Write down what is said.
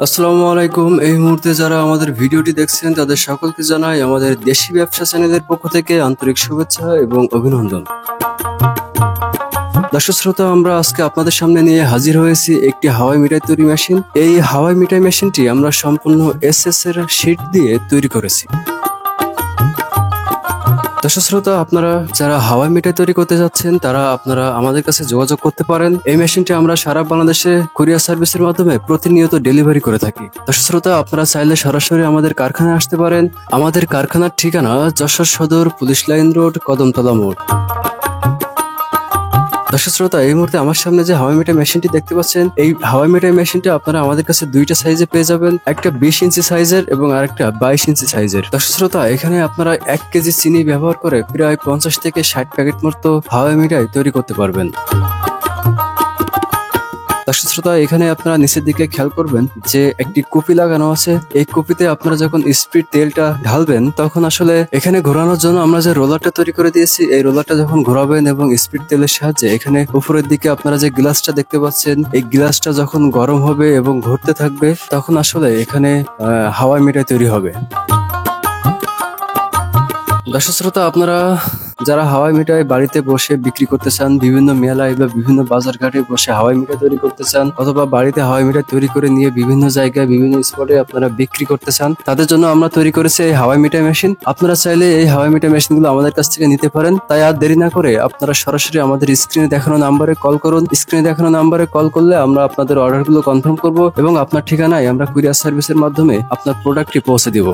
আসসালামু আলাইকুম। এই মুহূর্তে যারা আমাদের ভিডিওটি দেখছেন তাদের সকলকে জানাই আমাদের দেশি ব্যবসা চ্যানেলের পক্ষ থেকে আন্তরিক শুভেচ্ছা এবং অভিনন্দন। দর্শক শ্রোতা, আমরা আজকে আপনাদের সামনে নিয়ে হাজির হয়েছি একটি হাওয়াই মিঠাই তৈরি মেশিন। এই হাওয়াই মিঠাই মেশিনটি আমরা সম্পূর্ণ এসএস এর শীট দিয়ে তৈরি করেছি। দর্শক শ্রোতা, আপনারা যারা হাওয়াই মিঠাই তৈরি করতে যাচ্ছেন তারা আপনারা আমাদের কাছে যোগাযোগ করতে পারেন। এই মেশিনটি আমরা সারা বাংলাদেশে কুরিয়ার সার্ভিসের মাধ্যমে প্রতিনিয়ত ডেলিভারি করে থাকি। দর্শক শ্রোতা, আপনারা চাইলে সরাসরি আমাদের কারখানায় আসতে পারেন। আমাদের কারখানার ঠিকানা যশোর সদর, পুলিশ লাইন রোড, কদমতলা মোড়। দর্শক শ্রোতা, এই মুহূর্তে আমার সামনে যে হাওয়াই মিঠাই মেশিনটি দেখতে পাচ্ছেন, এই হাওয়াই মিঠাই মেশিনটা আপনারা আমাদের কাছে দুইটা সাইজে পেয়ে যাবেন, একটা 20 ইঞ্চি সাইজের এবং আরেকটা 22 ইঞ্চি সাইজের। দর্শক শ্রোতা, এখানে আপনারা 1 কেজি চিনি ব্যবহার করে প্রায় 50 থেকে 60 প্যাকেট মতো হাওয়াই মিঠাই তৈরি করতে পারবেন। দর্শক শ্রোতা, এখানে আপনারা নিচের দিকে খেয়াল করবেন যে একটি কুপি লাগানো আছে। এই কুপিতে আপনারা যখন স্পিড তেলটা ঢালবেন তখন আসলে এখানে ঘোরানোর জন্য আমরা যে রোলারটা তৈরি করে দিয়েছি, এই রোলারটা যখন ঘোরাবেন এবং স্পিড তেলের সাহায্যে এখানে উপরের দিকে আপনারা যে গ্লাসটা দেখতে পাচ্ছেন, এই গ্লাসটা যখন গরম হবে এবং ঘুরতে থাকবে তখন আসলে এখানে হাওয়াই মিঠাই তৈরি হবে। দর্শক শ্রোতা, আপনারা যারা হাওয়াই মিঠাই বাড়িতে বসে বিক্রি করতে চান, বিভিন্ন মেলায় বা বিভিন্ন বাজার ঘাটে বসে হাওয়াই মিঠাই তৈরি করতে চান, অথবা বাড়িতে হাওয়াই মিঠাই তৈরি করে নিয়ে বিভিন্ন জায়গায় বিভিন্ন স্পটে আপনারা বিক্রি করতে চান, তাদের জন্য আমরা তৈরি করেছি এই হাওয়াই মিঠাই মেশিন। আপনারা চাইলে এই হাওয়াই মিঠাই মেশিনগুলো আমাদের কাছ থেকে নিতে পারেন। তাই আর দেরি না করে আপনারা সরাসরি আমাদের স্ক্রিনে দেখানো নাম্বারে কল করুন। স্ক্রিনে দেখানো নাম্বারে কল করলে আমরা আপনাদের অর্ডারগুলো কনফার্ম করব এবং আপনার ঠিকানায় আমরা কুরিয়ার সার্ভিসের মাধ্যমে আপনার প্রোডাক্টটি পৌঁছে দিব।